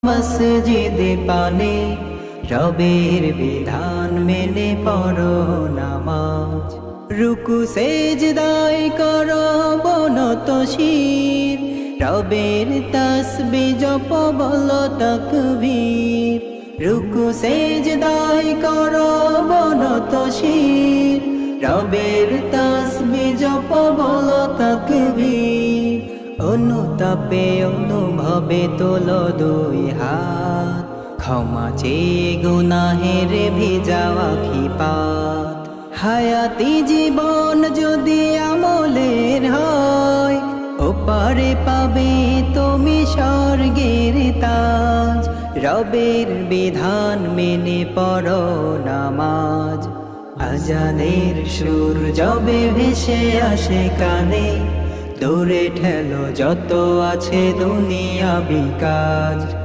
মসজিদে পানে রবের বিধান মেনে পড়ো নামাজ। রুকু সেজদায় করো বনত শির, রবের তাসবিহ জপ বলো তাকবীর। রুকু সেজদায় করো বনত শির, রবের তাসবিহ জপ বলো তাকবীর। অনুতাপে অনুভবে তোলো দুই হাত, ক্ষমা চেয়ে গুনাহের ভেজাওয়া খিপাত। হায়াতি জীবন যদি আমলের হয়, ওপারে পাবে তুমি স্বর্গের তাজ। রবের বিধান মেনে পড়ো নামাজ। আজানের সুর যবে ভেসে আসে কানে, দূরে ঠেলো যত আছে দুনিয়াবি কাজ।